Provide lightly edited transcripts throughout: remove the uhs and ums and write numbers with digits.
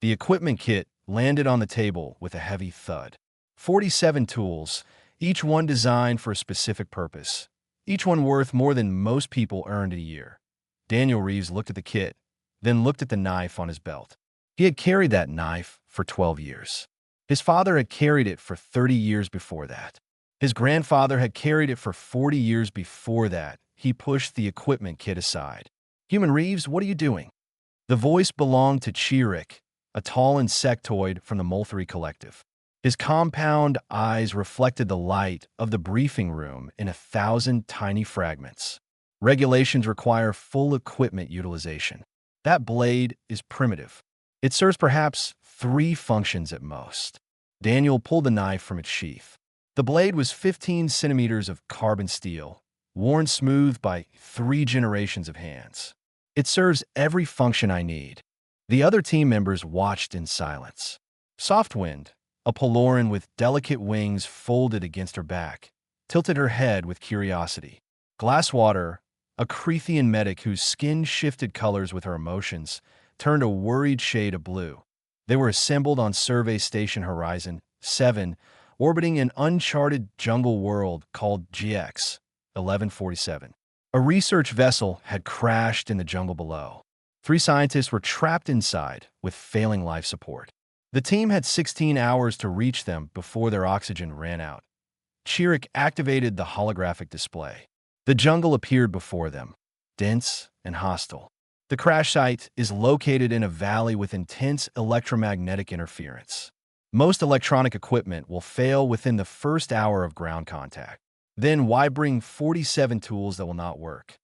The equipment kit landed on the table with a heavy thud. 47 tools, each one designed for a specific purpose, each one worth more than most people earned in a year. Daniel Reeves looked at the kit, then looked at the knife on his belt. He had carried that knife for 12 years. His father had carried it for 30 years before that. His grandfather had carried it for 40 years before that. He pushed the equipment kit aside. "Human Reeves, what are you doing?" The voice belonged to Chirik, a tall insectoid from the Molthery Collective. His compound eyes reflected the light of the briefing room in 1,000 tiny fragments. Regulations require full equipment utilization. That blade is primitive. It serves perhaps 3 functions at most. Daniel pulled the knife from its sheath. The blade was 15 centimeters of carbon steel, worn smooth by 3 generations of hands. "It serves every function I need." The other team members watched in silence. Softwind, a Peloran with delicate wings folded against her back, tilted her head with curiosity. Glasswater, a Creethian medic whose skin shifted colors with her emotions, turned a worried shade of blue. They were assembled on Survey Station Horizon 7, orbiting an uncharted jungle world called GX 1147. A research vessel had crashed in the jungle below. 3 scientists were trapped inside with failing life support. The team had 16 hours to reach them before their oxygen ran out. Chirik activated the holographic display. The jungle appeared before them, dense and hostile. The crash site is located in a valley with intense electromagnetic interference. Most electronic equipment will fail within the first hour of ground contact. Then why bring 47 tools that will not work?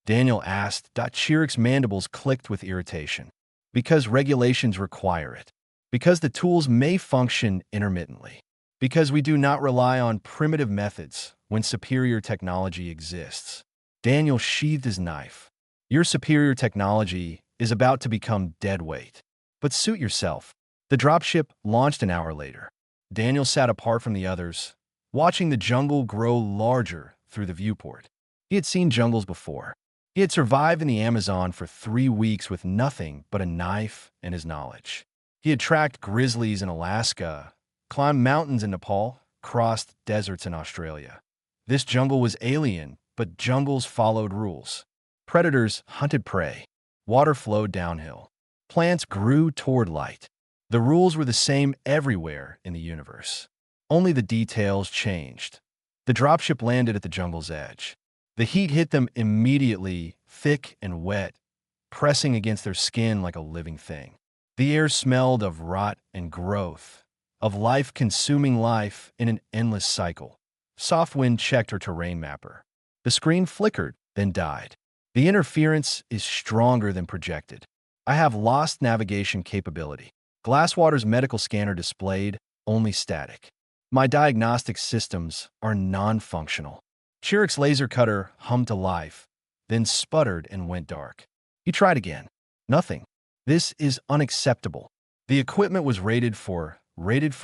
Daniel asked. Chirik's mandibles clicked with irritation. Because regulations require it. Because the tools may function intermittently. Because we do not rely on primitive methods when superior technology exists. Daniel sheathed his knife. Your superior technology is about to become dead weight. But suit yourself. The dropship launched an hour later. Daniel sat apart from the others, watching the jungle grow larger through the viewport. He had seen jungles before. He had survived in the Amazon for 3 weeks with nothing but a knife and his knowledge. He had tracked grizzlies in Alaska, climbed mountains in Nepal, crossed deserts in Australia. This jungle was alien, but jungles followed rules. Predators hunted prey. Water flowed downhill. Plants grew toward light. The rules were the same everywhere in the universe. Only the details changed. The dropship landed at the jungle's edge. The heat hit them immediately, thick and wet, pressing against their skin like a living thing. The air smelled of rot and growth, of life consuming life in an endless cycle. Softwind checked her terrain mapper. The screen flickered, then died. The interference is stronger than projected. I have lost navigation capability. Glasswater's medical scanner displayed only static. My diagnostic systems are non-functional. Chirik's laser cutter hummed to life, then sputtered and went dark. He tried again. Nothing. This is unacceptable. The equipment was rated for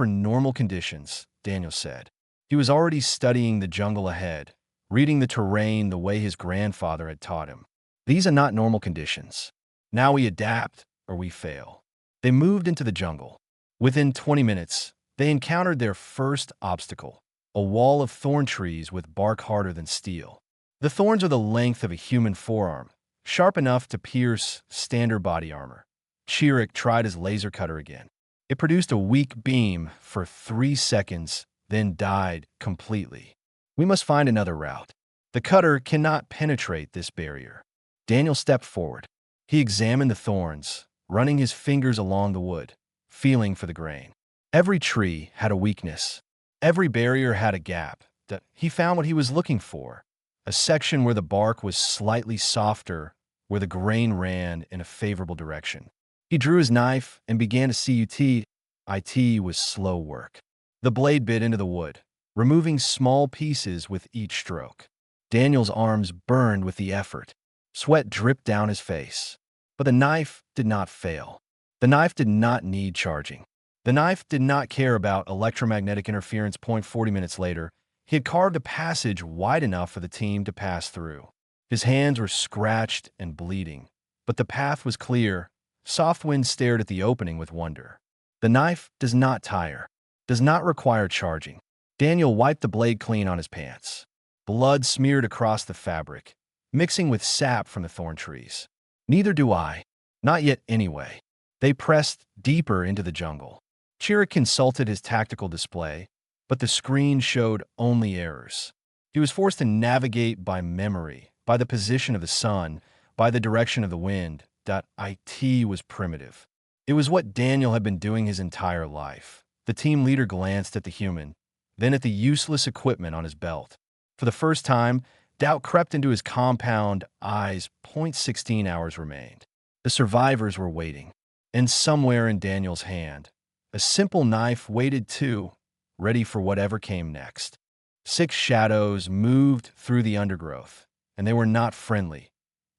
normal conditions, Daniel said. He was already studying the jungle ahead, reading the terrain the way his grandfather had taught him. These are not normal conditions. Now we adapt or we fail. They moved into the jungle. Within 20 minutes, they encountered their first obstacle, a wall of thorn trees with bark harder than steel. The thorns are the length of a human forearm, sharp enough to pierce standard body armor. Chirik tried his laser cutter again. It produced a weak beam for 3 seconds, then died completely. We must find another route. The cutter cannot penetrate this barrier. Daniel stepped forward. He examined the thorns, running his fingers along the wood, feeling for the grain. Every tree had a weakness. Every barrier had a gap. He found what he was looking for, a section where the bark was slightly softer, where the grain ran in a favorable direction. He drew his knife and began to CUT. IT was slow work. The blade bit into the wood, removing small pieces with each stroke. Daniel's arms burned with the effort. Sweat dripped down his face. But the knife did not fail. The knife did not need charging. The knife did not care about electromagnetic interference. 40 minutes later, he had carved a passage wide enough for the team to pass through. His hands were scratched and bleeding, but the path was clear. Softwind stared at the opening with wonder. The knife does not tire, does not require charging. Daniel wiped the blade clean on his pants. Blood smeared across the fabric, mixing with sap from the thorn trees. Neither do I. Not yet anyway. They pressed deeper into the jungle. Chirrut consulted his tactical display, but the screen showed only errors. He was forced to navigate by memory, by the position of the sun, by the direction of the wind. It was primitive. It was what Daniel had been doing his entire life. The team leader glanced at the human, then at the useless equipment on his belt. For the first time, doubt crept into his compound eyes. 16 hours remained. The survivors were waiting. And somewhere in Daniel's hand, a simple knife waited too, ready for whatever came next. 6 shadows moved through the undergrowth, and they were not friendly.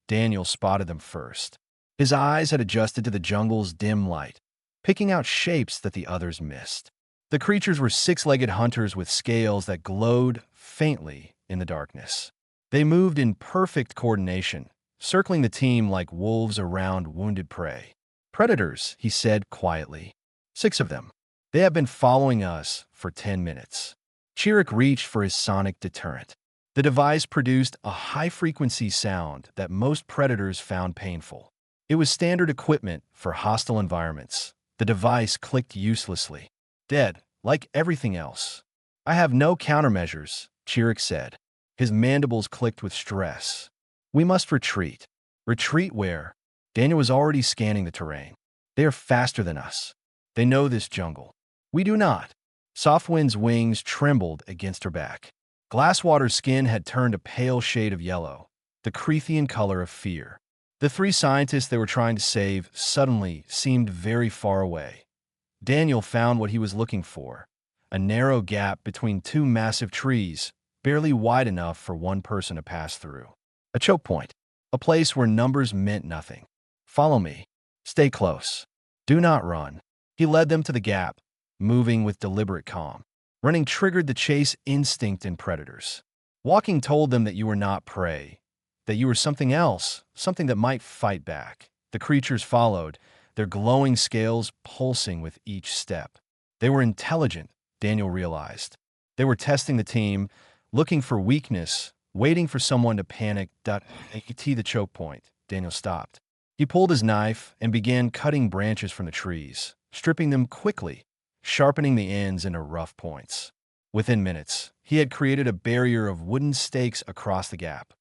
Daniel spotted them first. His eyes had adjusted to the jungle's dim light, picking out shapes that the others missed. The creatures were 6-legged hunters with scales that glowed faintly in the darkness. They moved in perfect coordination, circling the team like wolves around wounded prey. "Predators," he said quietly. 6 of them. "They have been following us for 10 minutes. Chirrut reached for his sonic deterrent. The device produced a high-frequency sound that most predators found painful. It was standard equipment for hostile environments. The device clicked uselessly. "Dead, like everything else." "I have no countermeasures," Chirrut said. His mandibles clicked with stress. "We must retreat." "Retreat where?" Daniel was already scanning the terrain. "They are faster than us. They know this jungle. We do not." Softwind's wings trembled against her back. Glasswater's skin had turned a pale shade of yellow, the Creathian color of fear. The 3 scientists they were trying to save suddenly seemed very far away. Daniel found what he was looking for, a narrow gap between 2 massive trees, barely wide enough for one person to pass through. A choke point, a place where numbers meant nothing. "Follow me. Stay close. Do not run." He led them to the gap, moving with deliberate calm. Running triggered the chase instinct in predators. Walking told them that you were not prey, that you were something else, something that might fight back. The creatures followed, their glowing scales pulsing with each step. They were intelligent, Daniel realized. They were testing the team, looking for weakness, waiting for someone to panic. The choke point. Daniel stopped. He pulled his knife and began cutting branches from the trees, stripping them quickly, sharpening the ends into rough points. Within minutes, he had created a barrier of wooden stakes across the gap.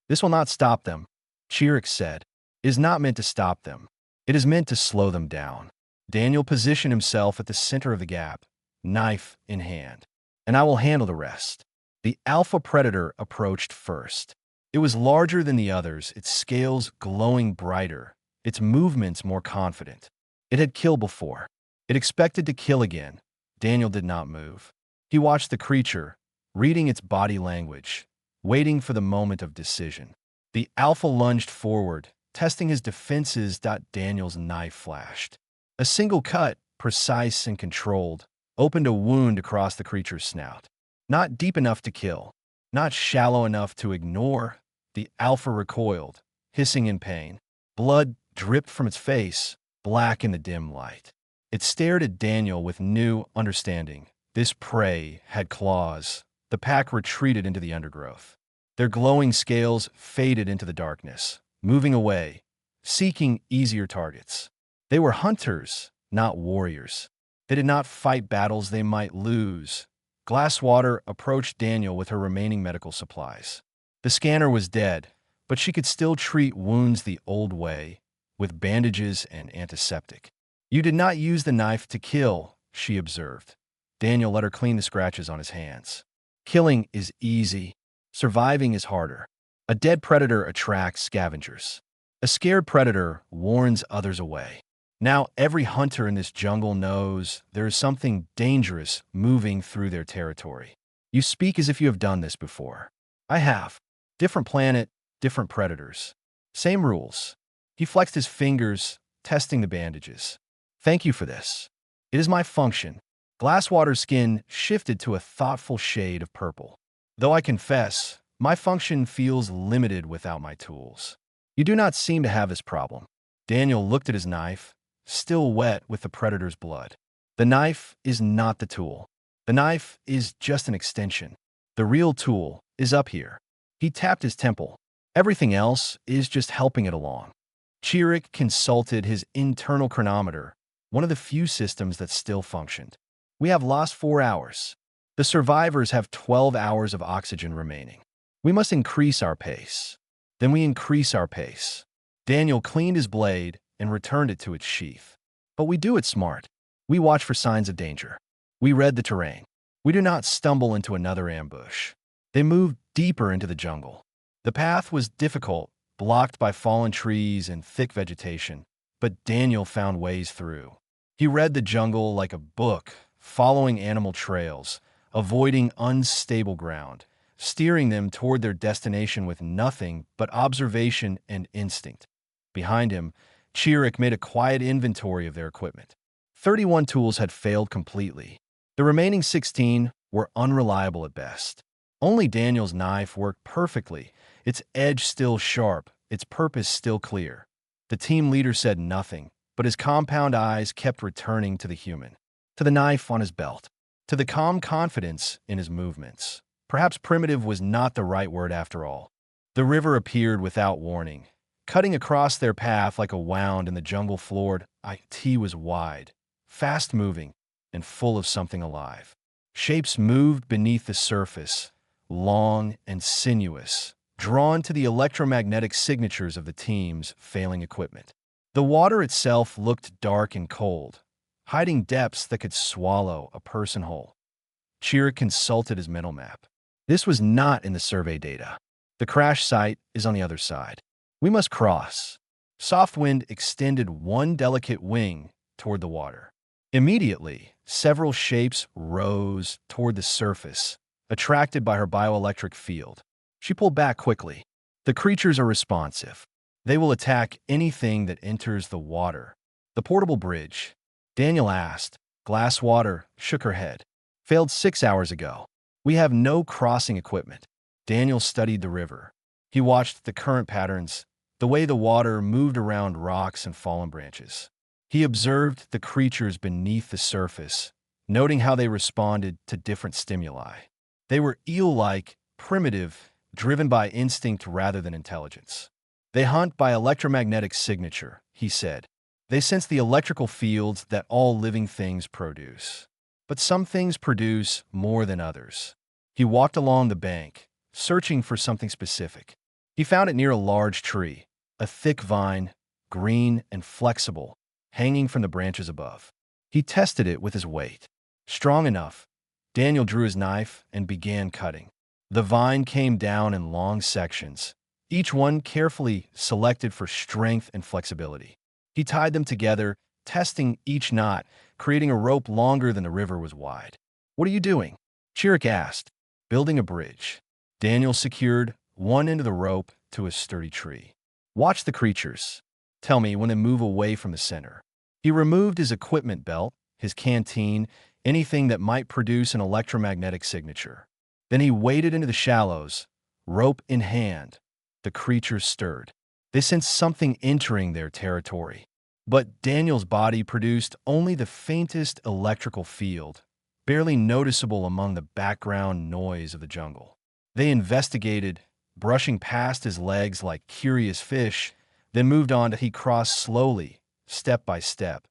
"This will not stop them," Chirrut said. "It is not meant to stop them. It is meant to slow them down." Daniel positioned himself at the center of the gap, knife in hand. "And I will handle the rest." The alpha predator approached first. It was larger than the others, its scales glowing brighter, its movements more confident. It had killed before. It expected to kill again. Daniel did not move. He watched the creature, reading its body language, waiting for the moment of decision. The alpha lunged forward, testing his defenses. Daniel's knife flashed. A single cut, precise and controlled, opened a wound across the creature's snout. Not deep enough to kill, not shallow enough to ignore. The alpha recoiled, hissing in pain. Blood dripped from its face, black in the dim light. It stared at Daniel with new understanding. This prey had claws. The pack retreated into the undergrowth. Their glowing scales faded into the darkness, moving away, seeking easier targets. They were hunters, not warriors. They did not fight battles they might lose. Glasswater approached Daniel with her remaining medical supplies. The scanner was dead, but she could still treat wounds the old way, with bandages and antiseptic. "You did not use the knife to kill," she observed. Daniel let her clean the scratches on his hands. "Killing is easy. Surviving is harder. A dead predator attracts scavengers. A scared predator warns others away. Now every hunter in this jungle knows there is something dangerous moving through their territory. You speak as if you have done this before." "I have. Different planet, different predators. Same rules." He flexed his fingers, testing the bandages. "Thank you for this. It is my function." Glasswater's skin shifted to a thoughtful shade of purple. "Though I confess, my function feels limited without my tools. You do not seem to have this problem." Daniel looked at his knife, still wet with the predator's blood. The knife is not the tool. The knife is just an extension. The real tool is up here. He tapped his temple. Everything else is just helping it along. Chirrut consulted his internal chronometer, one of the few systems that still functioned. We have lost 4 hours. The survivors have 12 hours of oxygen remaining. We must increase our pace. Then we increase our pace. Daniel cleaned his blade and returned it to its sheath. But we do it smart. We watch for signs of danger. We read the terrain. We do not stumble into another ambush. They moved deeper into the jungle. The path was difficult, blocked by fallen trees and thick vegetation, but Daniel found ways through. He read the jungle like a book, following animal trails, avoiding unstable ground, steering them toward their destination with nothing but observation and instinct. Behind him, Chirrut made a quiet inventory of their equipment. 31 tools had failed completely. The remaining 16 were unreliable at best. Only Daniel's knife worked perfectly, its edge still sharp, its purpose still clear. The team leader said nothing, but his compound eyes kept returning to the human, to the knife on his belt, to the calm confidence in his movements. Perhaps primitive was not the right word after all. The river appeared without warning, cutting across their path like a wound in the jungle floored. It was wide, fast-moving, and full of something alive. Shapes moved beneath the surface, long and sinuous, drawn to the electromagnetic signatures of the team's failing equipment. The water itself looked dark and cold, hiding depths that could swallow a person whole. Chirrut consulted his mental map. This was not in the survey data. The crash site is on the other side. We must cross. Soft wind extended one delicate wing toward the water. Immediately, several shapes rose toward the surface, attracted by her bioelectric field. She pulled back quickly. The creatures are responsive. They will attack anything that enters the water. The portable bridge, Daniel asked. Glasswater shook her head. Failed 6 hours ago. We have no crossing equipment. Daniel studied the river. He watched the current patterns, the way the water moved around rocks and fallen branches. He observed the creatures beneath the surface, noting how they responded to different stimuli. They were eel-like, primitive, driven by instinct rather than intelligence. They hunt by electromagnetic signature, he said. They sense the electrical fields that all living things produce. But some things produce more than others. He walked along the bank, searching for something specific. He found it near a large tree, a thick vine, green and flexible, hanging from the branches above. He tested it with his weight. Strong enough, Daniel drew his knife and began cutting. The vine came down in long sections, each one carefully selected for strength and flexibility. He tied them together, testing each knot, creating a rope longer than the river was wide. "What are you doing?" Chirrut asked. "Building a bridge." Daniel secured one end of the rope to a sturdy tree. "Watch the creatures. Tell me when they move away from the center." He removed his equipment belt, his canteen, anything that might produce an electromagnetic signature. Then he waded into the shallows, rope in hand. The creatures stirred. They sensed something entering their territory. But Daniel's body produced only the faintest electrical field, barely noticeable among the background noise of the jungle. They investigated, brushing past his legs like curious fish, then moved on to he crossed slowly, step by step,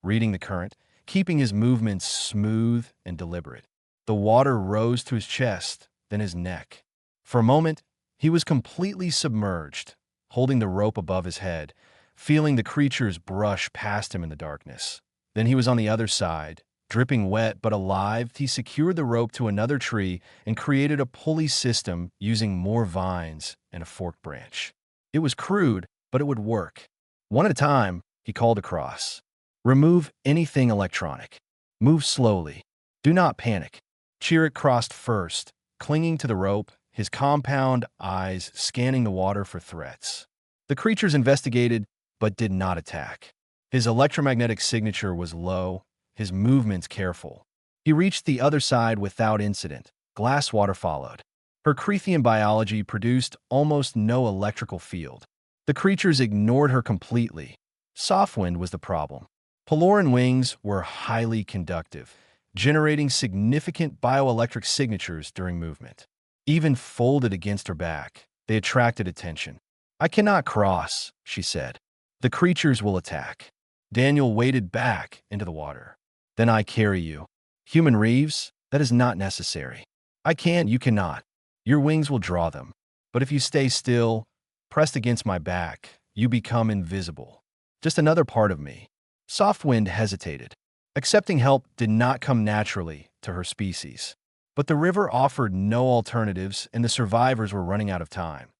reading the current, keeping his movements smooth and deliberate. The water rose to his chest, then his neck. For a moment, he was completely submerged, holding the rope above his head, feeling the creatures brush past him in the darkness. Then he was on the other side, dripping wet but alive. He secured the rope to another tree and created a pulley system using more vines and a forked branch. It was crude, but it would work. One at a time, he called across. "Remove anything electronic. Move slowly. Do not panic." Chirrut crossed first, clinging to the rope, his compound eyes scanning the water for threats. The creatures investigated, but did not attack. His electromagnetic signature was low, his movements careful. He reached the other side without incident. Glasswater followed. Her Crethian biology produced almost no electrical field. The creatures ignored her completely, Soft wind was the problem. Peloran wings were highly conductive, generating significant bioelectric signatures during movement. Even folded against her back, they attracted attention. "I cannot cross," she said. "The creatures will attack." Daniel waded back into the water. "Then I carry you." "Human Reeves, that is not necessary." "I can, you cannot. Your wings will draw them. But if you stay still, pressed against my back, you become invisible. Just another part of me." Softwind hesitated. Accepting help did not come naturally to her species. But the river offered no alternatives, and the survivors were running out of time.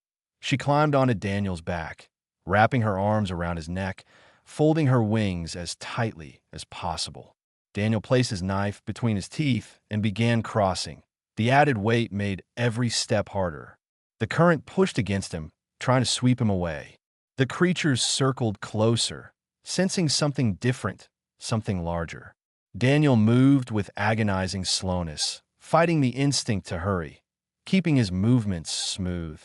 She climbed onto Daniel's back, wrapping her arms around his neck, folding her wings as tightly as possible. Daniel placed his knife between his teeth and began crossing. The added weight made every step harder. The current pushed against him, trying to sweep him away. The creatures circled closer, sensing something different, something larger. Daniel moved with agonizing slowness, fighting the instinct to hurry, keeping his movements smooth.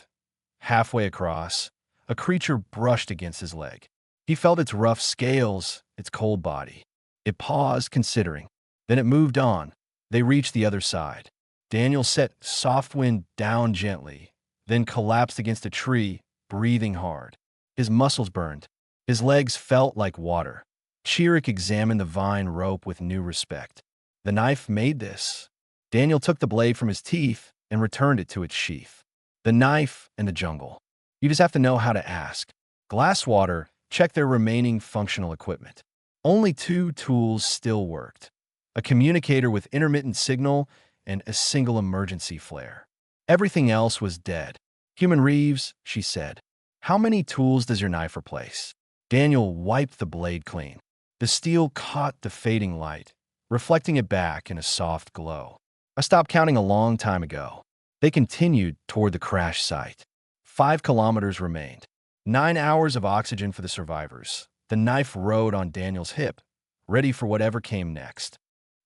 Halfway across, a creature brushed against his leg. He felt its rough scales, its cold body. It paused, considering. Then it moved on. They reached the other side. Daniel set Softwind down gently, then collapsed against a tree, breathing hard. His muscles burned. His legs felt like water. Chirik examined the vine rope with new respect. The knife made this. Daniel took the blade from his teeth and returned it to its sheath. The knife and the jungle. You just have to know how to ask. Glasswater checked their remaining functional equipment. Only 2 tools still worked. A communicator with intermittent signal and a single emergency flare. Everything else was dead. "Human Reeves," she said, "how many tools does your knife replace?" Daniel wiped the blade clean. The steel caught the fading light, reflecting it back in a soft glow. "I stopped counting a long time ago." They continued toward the crash site. 5 kilometers remained. 9 hours of oxygen for the survivors. The knife rode on Daniel's hip, ready for whatever came next.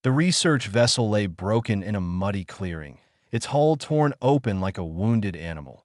The research vessel lay broken in a muddy clearing, its hull torn open like a wounded animal.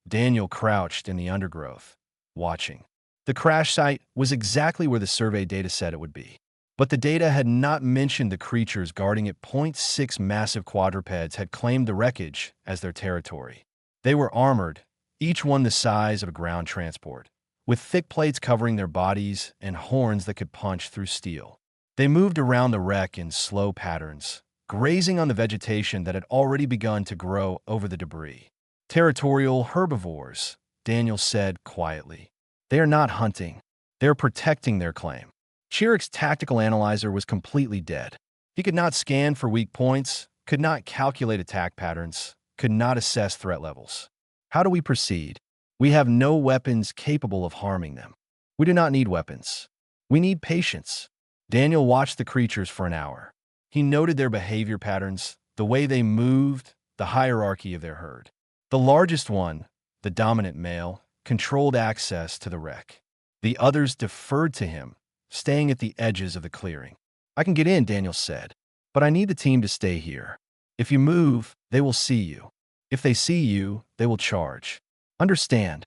Daniel crouched in the undergrowth, watching. The crash site was exactly where the survey data said it would be. But the data had not mentioned the creatures guarding it. 0.6 massive quadrupeds had claimed the wreckage as their territory. They were armored, each one the size of a ground transport, with thick plates covering their bodies and horns that could punch through steel. They moved around the wreck in slow patterns, grazing on the vegetation that had already begun to grow over the debris. "Territorial herbivores," Daniel said quietly. "They are not hunting. They are protecting their claim." Chirik's tactical analyzer was completely dead. He could not scan for weak points, could not calculate attack patterns, could not assess threat levels. "How do we proceed?" "We have no weapons capable of harming them." "We do not need weapons. We need patience." Daniel watched the creatures for an hour. He noted their behavior patterns, the way they moved, the hierarchy of their herd. The largest one, the dominant male, controlled access to the wreck. The others deferred to him, staying at the edges of the clearing. "I can get in," Daniel said, "but I need the team to stay here. If you move, they will see you. If they see you, they will charge." "Understand."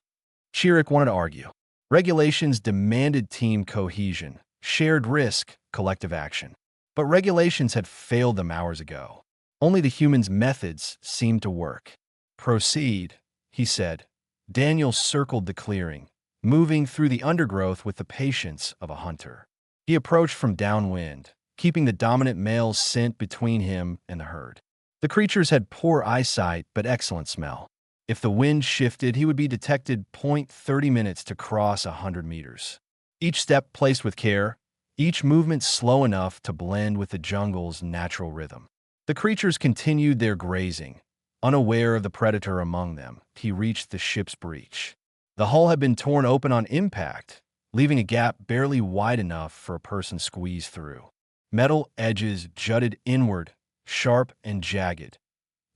Chirik wanted to argue. Regulations demanded team cohesion, shared risk, collective action. But regulations had failed them hours ago. Only the humans' methods seemed to work. "Proceed," he said. Daniel circled the clearing, moving through the undergrowth with the patience of a hunter. He approached from downwind, keeping the dominant male's scent between him and the herd. The creatures had poor eyesight but excellent smell. If the wind shifted, he would be detected. 30 minutes to cross 100 meters. Each step placed with care, each movement slow enough to blend with the jungle's natural rhythm. The creatures continued their grazing. Unaware of the predator among them, he reached the ship's breach. The hull had been torn open on impact, leaving a gap barely wide enough for a person squeezed through. Metal edges jutted inward, sharp and jagged.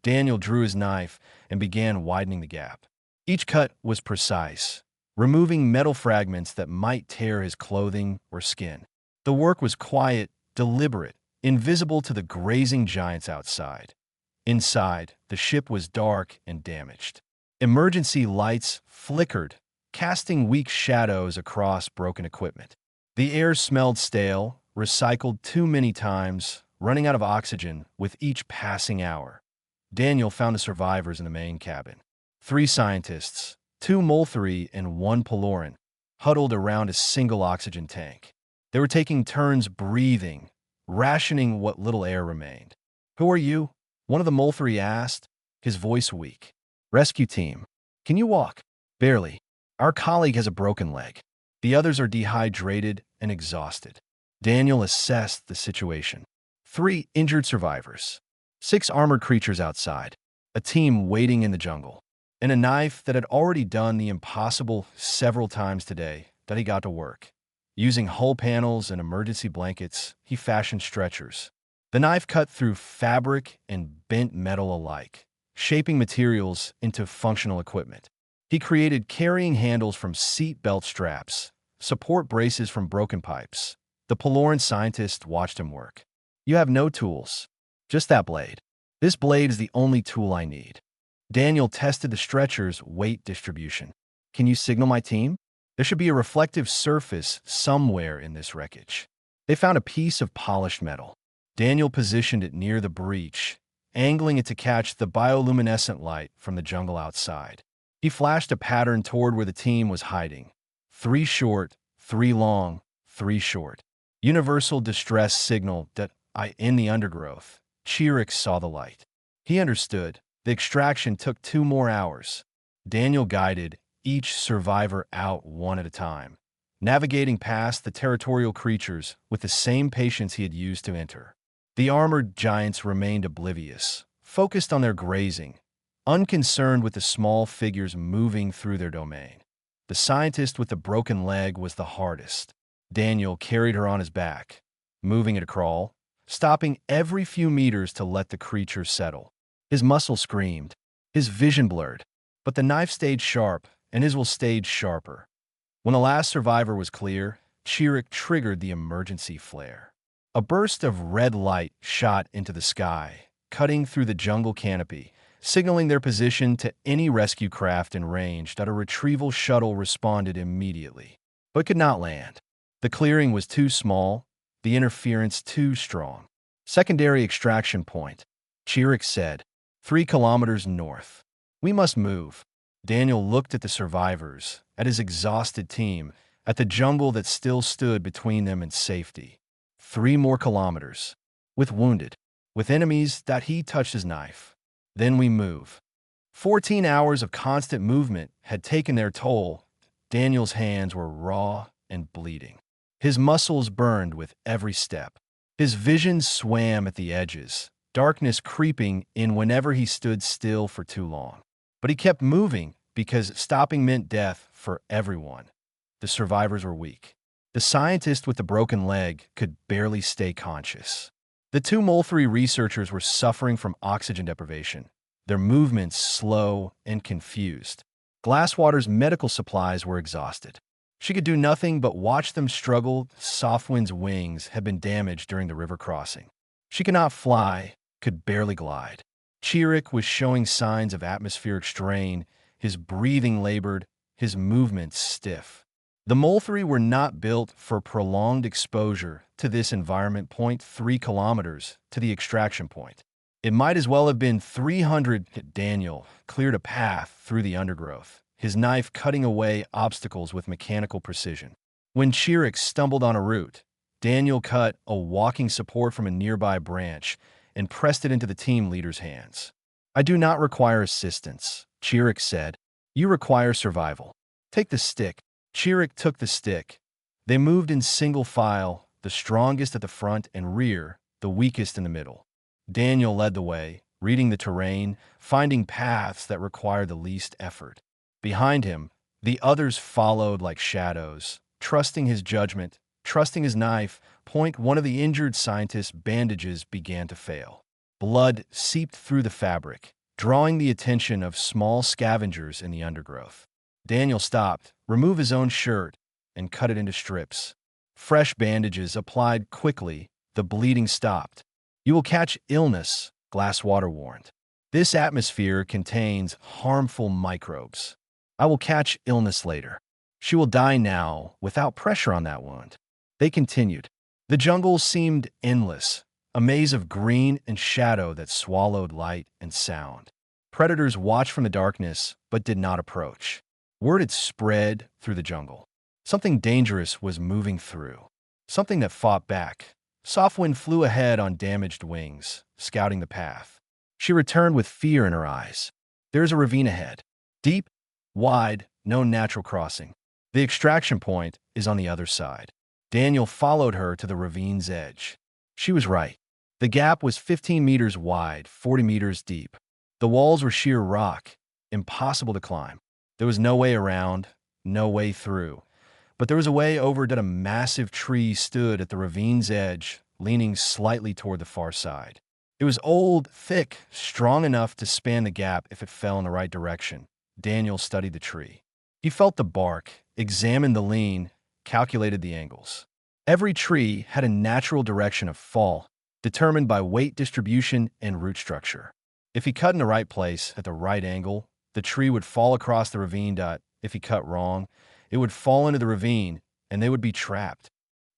Daniel drew his knife and began widening the gap. Each cut was precise, removing metal fragments that might tear his clothing or skin. The work was quiet, deliberate, invisible to the grazing giants outside. Inside, the ship was dark and damaged. Emergency lights flickered, casting weak shadows across broken equipment. The air smelled stale, recycled too many times, running out of oxygen with each passing hour. Daniel found the survivors in the main cabin. 3 scientists, 2 Molthri and 1 Peloran, huddled around a single oxygen tank. They were taking turns breathing, rationing what little air remained. "Who are you?" one of the Molthri asked, his voice weak. "Rescue team. Can you walk?" "Barely. Our colleague has a broken leg. The others are dehydrated and exhausted." Daniel assessed the situation. 3 injured survivors, 6 armored creatures outside, a team waiting in the jungle, and a knife that had already done the impossible several times today that he got to work. Using hull panels and emergency blankets, he fashioned stretchers. The knife cut through fabric and bent metal alike, shaping materials into functional equipment. He created carrying handles from seat belt straps, support braces from broken pipes. The Peloran scientist watched him work. "You have no tools, just that blade." "This blade is the only tool I need." Daniel tested the stretcher's weight distribution. "Can you signal my team? There should be a reflective surface somewhere in this wreckage." They found a piece of polished metal. Daniel positioned it near the breach, angling it to catch the bioluminescent light from the jungle outside. He flashed a pattern toward where the team was hiding. 3 short, 3 long, 3 short. Universal distress signal that in the undergrowth. Chirrut saw the light. He understood. The extraction took 2 more hours. Daniel guided each survivor out one at a time, navigating past the territorial creatures with the same patience he had used to enter. The armored giants remained oblivious, focused on their grazing, unconcerned with the small figures moving through their domain. The scientist with the broken leg was the hardest. Daniel carried her on his back, moving at a crawl, stopping every few meters to let the creature settle. His muscles screamed, his vision blurred, but the knife stayed sharp, and his will stayed sharper. When the last survivor was clear, Chirrut triggered the emergency flare. A burst of red light shot into the sky, cutting through the jungle canopy, signaling their position to any rescue craft in range that a retrieval shuttle responded immediately, but could not land. The clearing was too small, the interference too strong. "Secondary extraction point," Chirrut said, 3 kilometers north. "We must move." Daniel looked at the survivors, at his exhausted team, at the jungle that still stood between them and safety. 3 more kilometers. With wounded, with enemies that he touched his knife. Then we move. 14 hours of constant movement had taken their toll. Daniel's hands were raw and bleeding. His muscles burned with every step. His vision swam at the edges, darkness creeping in whenever he stood still for too long. But he kept moving because stopping meant death for everyone. The survivors were weak. The scientist with the broken leg could barely stay conscious. The 2 Molthri researchers were suffering from oxygen deprivation, their movements slow and confused. Glasswater's medical supplies were exhausted. She could do nothing but watch them struggle. Softwind's wings had been damaged during the river crossing. She could not fly, could barely glide. Chirrut was showing signs of atmospheric strain, his breathing labored, his movements stiff. The Molthri were not built for prolonged exposure to this environment. 3 kilometers to the extraction point. It might as well have been 300. Daniel cleared a path through the undergrowth, his knife cutting away obstacles with mechanical precision. When Chirrut stumbled on a root, Daniel cut a walking support from a nearby branch and pressed it into the team leader's hands. "I do not require assistance," Chirrut said. "You require survival. Take the stick." Chirrut took the stick. They moved in single file, the strongest at the front and rear, the weakest in the middle. Daniel led the way, reading the terrain, finding paths that required the least effort. Behind him, the others followed like shadows, trusting his judgment, trusting his knife. One of the injured scientist's bandages began to fail. Blood seeped through the fabric, drawing the attention of small scavengers in the undergrowth. Daniel stopped, removed his own shirt, and cut it into strips. Fresh bandages applied quickly, the bleeding stopped. "You will catch illness," Glasswater warned. "This atmosphere contains harmful microbes. I will catch illness later. She will die now without pressure on that wound." They continued. The jungle seemed endless, a maze of green and shadow that swallowed light and sound. Predators watched from the darkness but did not approach. Word had spread through the jungle. Something dangerous was moving through. Something that fought back. Softwind flew ahead on damaged wings, scouting the path. She returned with fear in her eyes. There is a ravine ahead. Deep, wide, no natural crossing. The extraction point is on the other side. Daniel followed her to the ravine's edge. She was right. The gap was 15 meters wide, 40 meters deep. The walls were sheer rock, impossible to climb. There was no way around, no way through. But there was a way over that a massive tree stood at the ravine's edge, leaning slightly toward the far side. It was old, thick, strong enough to span the gap if it fell in the right direction. Daniel studied the tree. He felt the bark, examined the lean, calculated the angles. Every tree had a natural direction of fall, determined by weight distribution and root structure. If he cut in the right place at the right angle, the tree would fall across the ravine. If he cut wrong, it would fall into the ravine, and they would be trapped.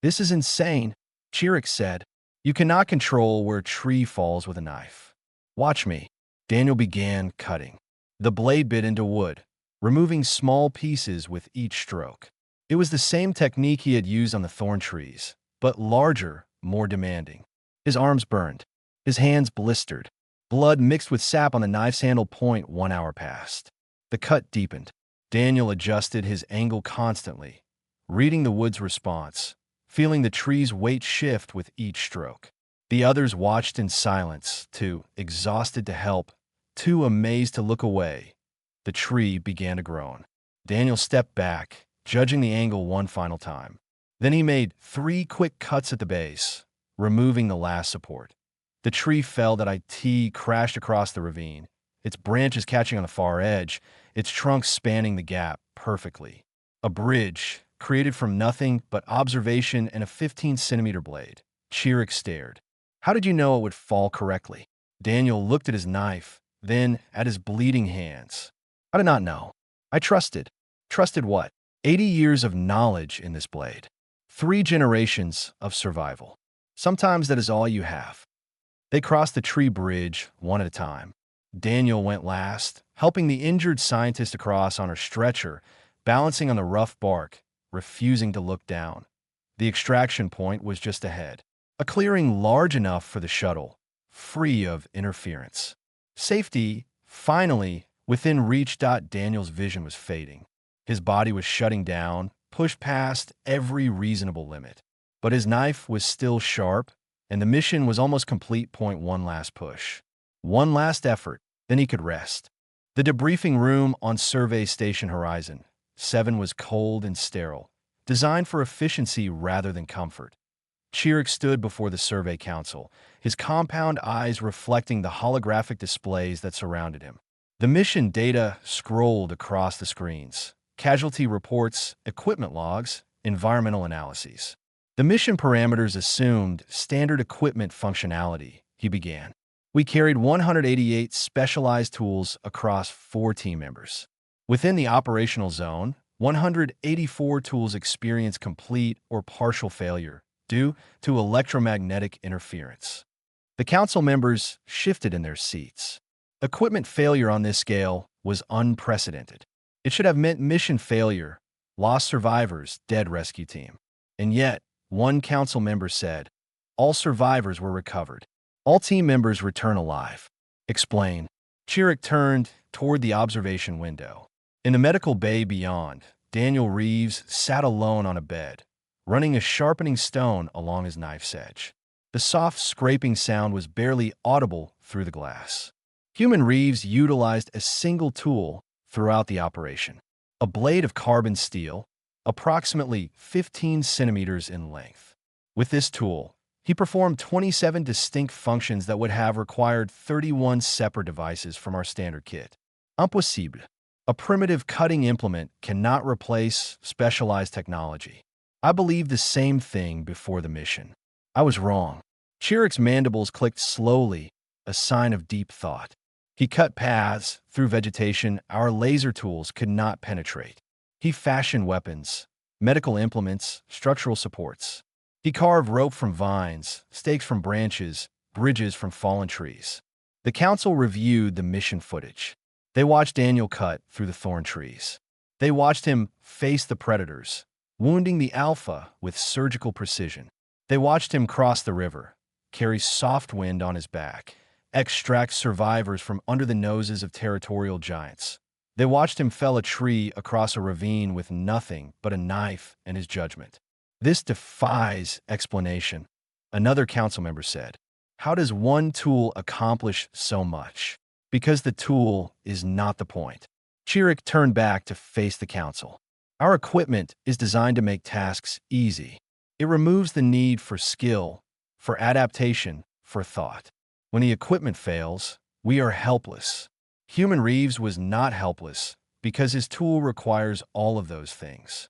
This is insane, Chirrut said. You cannot control where a tree falls with a knife. Watch me. Daniel began cutting. The blade bit into wood, removing small pieces with each stroke. It was the same technique he had used on the thorn trees, but larger, more demanding. His arms burned. His hands blistered. Blood mixed with sap on the knife's handle. 1 hour passed. The cut deepened. Daniel adjusted his angle constantly, reading the wood's response, feeling the tree's weight shift with each stroke. The others watched in silence, too exhausted to help, too amazed to look away. The tree began to groan. Daniel stepped back, judging the angle one final time. Then he made 3 quick cuts at the base, removing the last support. The tree fell at IT, crashed across the ravine, its branches catching on the far edge, its trunk spanning the gap perfectly. A bridge, created from nothing but observation and a 15-centimeter blade. Chirrut stared. How did you know it would fall correctly? Daniel looked at his knife, then at his bleeding hands. I did not know. I trusted. Trusted what? 80 years of knowledge in this blade. 3 generations of survival. Sometimes that is all you have. They crossed the tree bridge one at a time. Daniel went last, helping the injured scientist across on her stretcher, balancing on the rough bark, refusing to look down. The extraction point was just ahead. A clearing large enough for the shuttle, free of interference. Safety, finally, within reach. Daniel's vision was fading. His body was shutting down, pushed past every reasonable limit. But his knife was still sharp, and the mission was almost complete. One last push. One last effort, then he could rest. The debriefing room on Survey Station Horizon 7 was cold and sterile, designed for efficiency rather than comfort. Chirrut stood before the Survey Council, his compound eyes reflecting the holographic displays that surrounded him. The mission data scrolled across the screens. Casualty reports, equipment logs, environmental analyses. The mission parameters assumed standard equipment functionality, he began. We carried 188 specialized tools across 4 team members. Within the operational zone, 184 tools experienced complete or partial failure due to electromagnetic interference. The council members shifted in their seats. Equipment failure on this scale was unprecedented. It should have meant mission failure, lost survivors, dead rescue team. And yet, one council member said, all survivors were recovered. All team members return alive. Explain. Chirrut turned toward the observation window. In the medical bay beyond, Daniel Reeves sat alone on a bed, running a sharpening stone along his knife's edge. The soft scraping sound was barely audible through the glass. Human Reeves utilized a single tool throughout the operation. A blade of carbon steel, approximately 15 centimeters in length. With this tool, he performed 27 distinct functions that would have required 31 separate devices from our standard kit. Impossible. A primitive cutting implement cannot replace specialized technology. I believed the same thing before the mission. I was wrong. Chirrut's mandibles clicked slowly, a sign of deep thought. He cut paths through vegetation our laser tools could not penetrate. He fashioned weapons, medical implements, structural supports. He carved rope from vines, stakes from branches, bridges from fallen trees. The council reviewed the mission footage. They watched Daniel cut through the thorn trees. They watched him face the predators, wounding the alpha with surgical precision. They watched him cross the river, carry soft wind on his back, extract survivors from under the noses of territorial giants. They watched him fell a tree across a ravine with nothing but a knife and his judgment. This defies explanation, another council member said. How does one tool accomplish so much? Because the tool is not the point. Chirrut turned back to face the council. Our equipment is designed to make tasks easy. It removes the need for skill, for adaptation, for thought. When the equipment fails, we are helpless. Human Reeves was not helpless because his tool requires all of those things.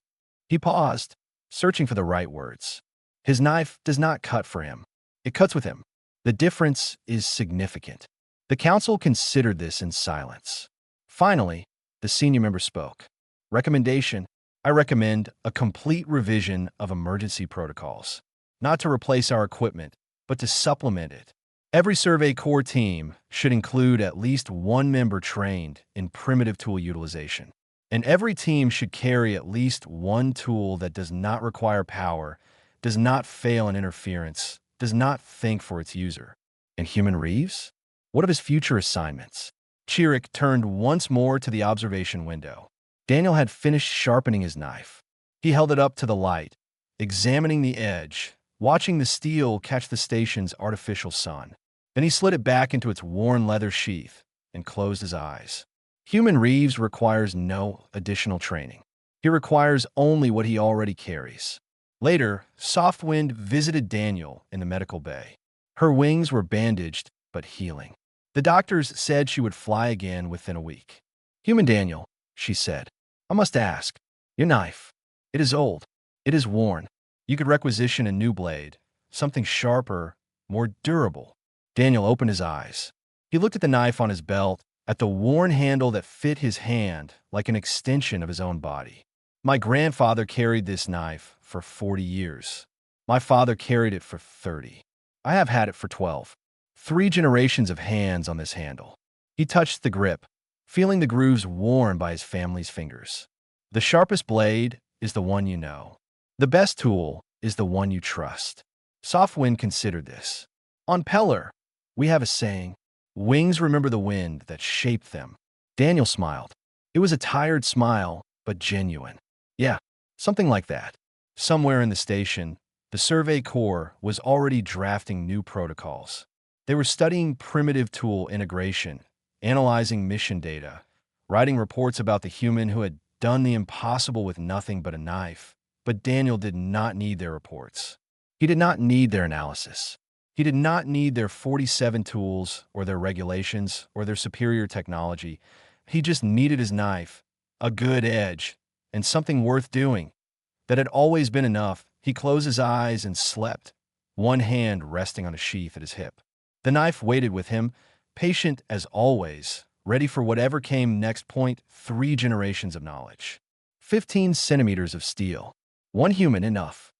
He paused, searching for the right words. His knife does not cut for him. It cuts with him. The difference is significant. The council considered this in silence. Finally, the senior member spoke. Recommendation: I recommend a complete revision of emergency protocols. Not to replace our equipment, but to supplement it. Every Survey Corps team should include at least one member trained in primitive tool utilization. And every team should carry at least one tool that does not require power, does not fail in interference, does not think for its user. And Human Reeves? What of his future assignments? Chirrut turned once more to the observation window. Daniel had finished sharpening his knife. He held it up to the light, examining the edge, watching the steel catch the station's artificial sun. Then he slid it back into its worn leather sheath and closed his eyes. Human Reeves requires no additional training. He requires only what he already carries. Later, Soft Wind visited Daniel in the medical bay. Her wings were bandaged but healing. The doctors said she would fly again within a week. Human Daniel, she said, I must ask, your knife, it is old, it is worn. You could requisition a new blade, something sharper, more durable. Daniel opened his eyes. He looked at the knife on his belt, at the worn handle that fit his hand like an extension of his own body. My grandfather carried this knife for 40 years. My father carried it for 30. I have had it for 12. 3 generations of hands on this handle. He touched the grip, feeling the grooves worn by his family's fingers. The sharpest blade is the one you know. The best tool is the one you trust. Softwind considered this. On Peller, we have a saying, wings remember the wind that shaped them. Daniel smiled. It was a tired smile, but genuine. Yeah, something like that. Somewhere in the station, the Survey Corps was already drafting new protocols. They were studying primitive tool integration, analyzing mission data, writing reports about the human who had done the impossible with nothing but a knife. But Daniel did not need their reports. He did not need their analysis. He did not need their 47 tools or their regulations or their superior technology. He just needed his knife, a good edge, and something worth doing. That had always been enough. He closed his eyes and slept, one hand resting on a sheath at his hip. The knife waited with him, patient as always, ready for whatever came next. 3 generations of knowledge. 15 centimeters of steel. One human enough.